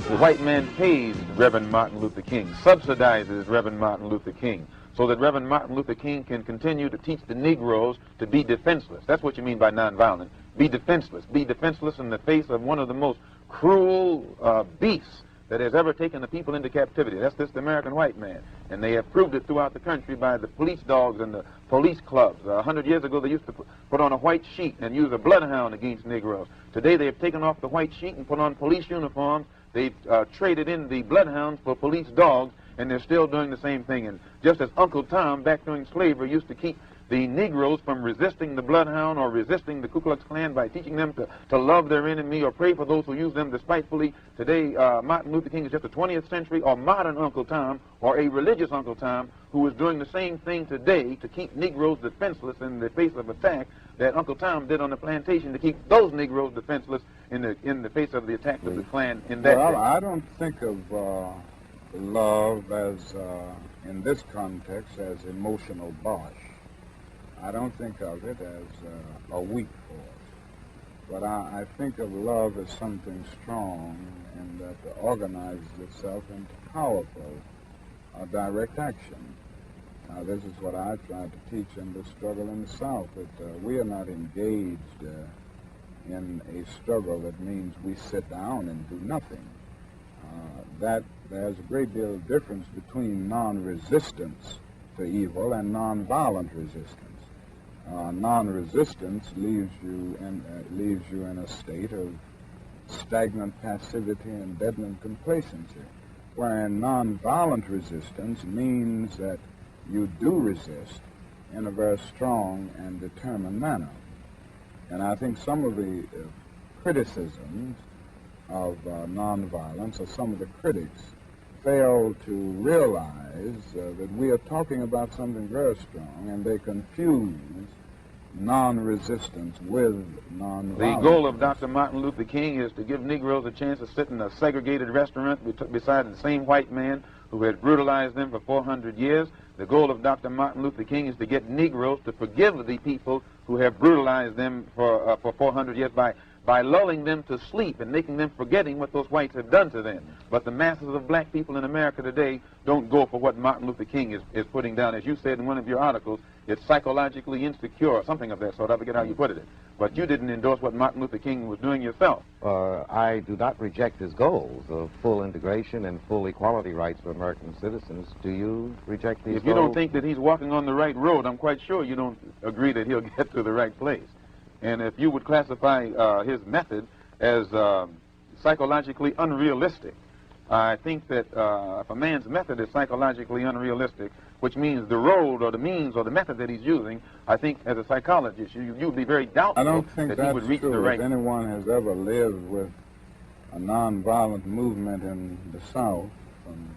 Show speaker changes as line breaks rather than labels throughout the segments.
The white man pays Reverend Martin Luther King, subsidizes Reverend Martin Luther King, so that Reverend Martin Luther King can continue to teach the Negroes to be defenseless. That's what you mean by nonviolent. Be defenseless. Be defenseless in the face of one of the most cruel beasts that has ever taken the people into captivity. That's this American white man. And they have proved it throughout the country by the police dogs and the police clubs. 100 years ago, they used to put on a white sheet and use a bloodhound against Negroes. Today, they have taken off the white sheet and put on police uniforms. They've traded in the bloodhounds for police dogs, and they're still doing the same thing. And just as Uncle Tom, back during slavery, used to keep the Negroes from resisting the bloodhound or resisting the Ku Klux Klan by teaching them to love their enemy or pray for those who use them despitefully. Today, Martin Luther King is just a 20th century or modern Uncle Tom or a religious Uncle Tom who is doing the same thing today to keep Negroes defenseless in the face of attack that Uncle Tom did on the plantation to keep those Negroes defenseless in the face of the attack of the Klan in that
Well,
day.
I don't think of love as, in this context, as emotional bosh. I don't think of it as a weak force, but I think of love as something strong and that organizes itself into powerful direct action. This is what I tried to teach in the struggle in the South, that we are not engaged in a struggle that means we sit down and do nothing. That there's a great deal of difference between non-resistance to evil and non-violent resistance. Non-resistance leaves you in a state of stagnant passivity and deadened complacency, wherein non-violent resistance means that you do resist in a very strong and determined manner. And I think some of the criticisms of nonviolence, or some of the critics, fail to realize that we are talking about something very strong, and they confuse non-resistance with nonviolence.
The goal of Dr. Martin Luther King is to give Negroes a chance to sit in a segregated restaurant beside the same white man who had brutalized them for 400 years. The goal of Dr. Martin Luther King is to get Negroes to forgive the people who have brutalized them for 400 years by lulling them to sleep and making them forgetting what those whites have done to them. But the masses of black people in America today don't go for what Martin Luther King is putting down. As you said in one of your articles, it's psychologically insecure, something of that sort. I forget how you put it. But you didn't endorse what Martin Luther King was doing yourself.
I do not reject his goals of full integration and full equality rights for American citizens. Do you reject these goals?
If you don't think that he's walking on the right road, I'm quite sure you don't agree that he'll get to the right place. And if you would classify his method as psychologically unrealistic, I think that if a man's method is psychologically unrealistic, which means the road or the means or the method that he's using, I think as a psychologist, you'd be very doubtful
I don't think
that he would reach
true.
the right.
If anyone has ever lived with a nonviolent movement in the South, from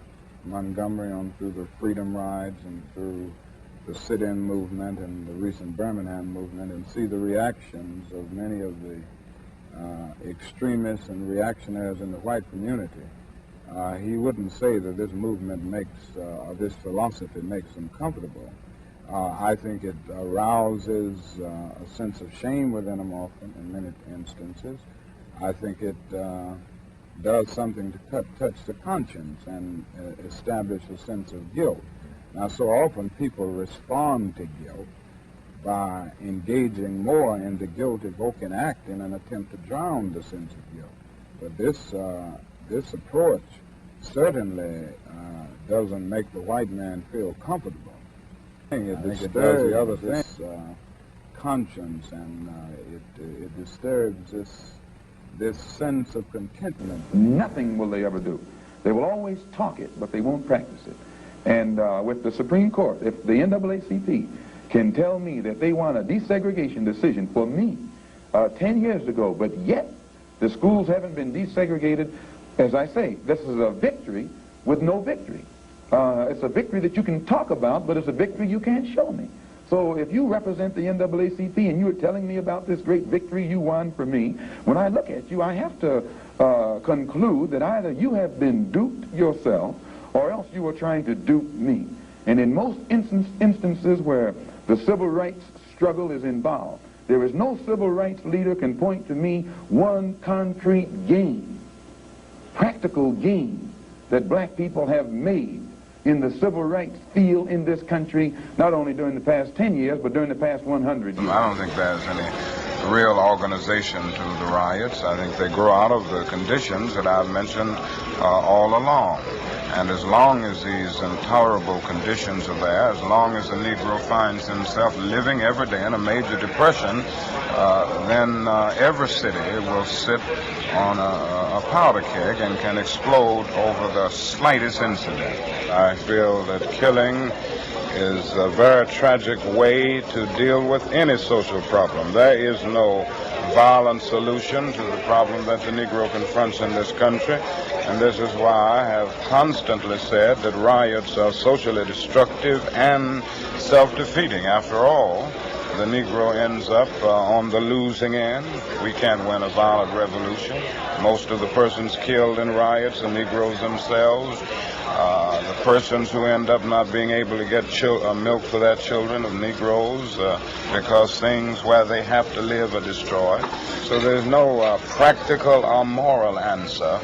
Montgomery on through the Freedom Rides and through the sit-in movement and the recent Birmingham movement, and see the reactions of many of the extremists and reactionaries in the white community, he wouldn't say that this movement this philosophy makes him comfortable. I think it arouses a sense of shame within him often, in many instances. I think it does something to touch the conscience and establish a sense of guilt. Now, so often people respond to guilt by engaging more in the guilt-evoking act in an attempt to drown the sense of guilt. But this approach certainly doesn't make the white man feel comfortable. It disturbs the other things, conscience, and it disturbs this sense of contentment.
Nothing will they ever do. They will always talk it, but they won't practice it. And with the Supreme Court, if the NAACP can tell me that they want a desegregation decision for me 10 years ago, but yet the schools haven't been desegregated, as I say, this is a victory with no victory. It's a victory that you can talk about, but it's a victory you can't show me. So if you represent the NAACP and you are telling me about this great victory you won for me, when I look at you, I have to conclude that either you have been duped yourself or else you are trying to dupe me. And in most instances where the civil rights struggle is involved, there is no civil rights leader can point to me one concrete gain practical gain that black people have made in the civil rights field in this country, not only during the past 10 years, but during the past 100 years.
I don't think there's any real organization to the riots. I think they grow out of the conditions that I've mentioned all along. And as long as these intolerable conditions are there, as long as the Negro finds himself living every day in a major depression, then every city will sit on a powder keg and can explode over the slightest incident. I feel that killing is a very tragic way to deal with any social problem. There is no violent solution to the problem that the Negro confronts in this country, and this is why I have constantly said that riots are socially destructive and self-defeating. After all, the Negro ends up on the losing end. We can't win a violent revolution. Most of the persons killed in riots are Negroes themselves. The persons who end up not being able to get milk for their children of Negroes because things where they have to live are destroyed. So there's no practical or moral answer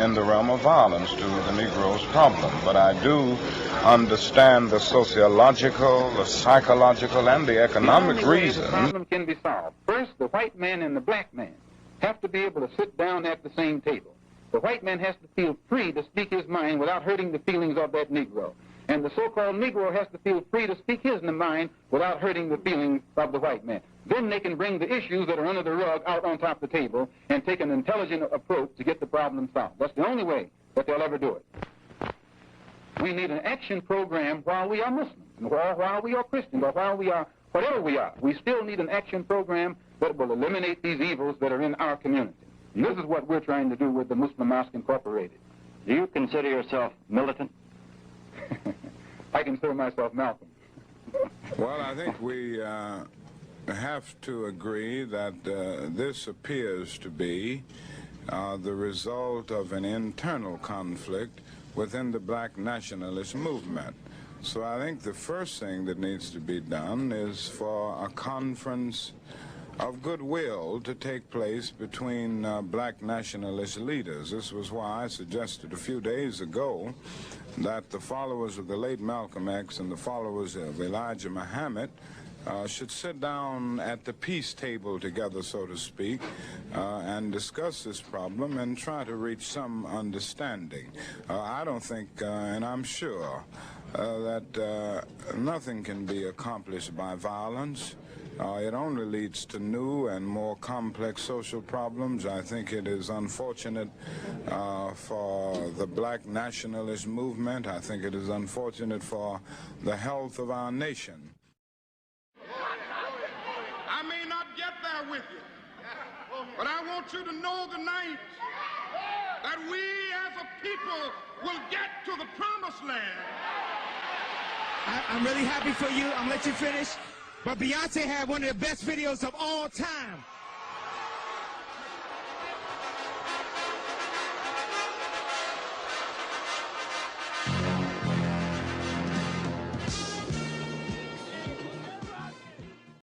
in the realm of violence to the Negro's problem. But I do understand the sociological, the psychological, and the economic reasons.
The problem can be solved. First, the white man and the black man have to be able to sit down at the same table. The white man has to feel free to speak his mind without hurting the feelings of that Negro. And the so-called Negro has to feel free to speak his mind without hurting the feelings of the white man. Then they can bring the issues that are under the rug out on top of the table and take an intelligent approach to get the problem solved. That's the only way that they'll ever do it. We need an action program while we are Muslims, or while we are Christians, or while we are whatever we are. We still need an action program that will eliminate these evils that are in our community. And this is what we're trying to do with the Muslim Mosque Incorporated.
Do you consider yourself militant?
I consider myself Malcolm.
Well, I think we have to agree that this appears to be the result of an internal conflict within the black nationalist movement. So I think the first thing that needs to be done is for a conference of goodwill to take place between black nationalist leaders. This was why I suggested a few days ago that the followers of the late Malcolm X and the followers of Elijah Muhammad should sit down at the peace table together, so to speak, and discuss this problem and try to reach some understanding. I don't think, and I'm sure, that nothing can be accomplished by violence. It only leads to new and more complex social problems. I think it is unfortunate for the black nationalist movement. I think it is unfortunate for the health of our nation.
I may not get there with you, but I want you to know tonight that we as a people will get to the promised land.
I'm really happy for you. I'm gonna let you finish. But Beyonce had one of the best videos of all time.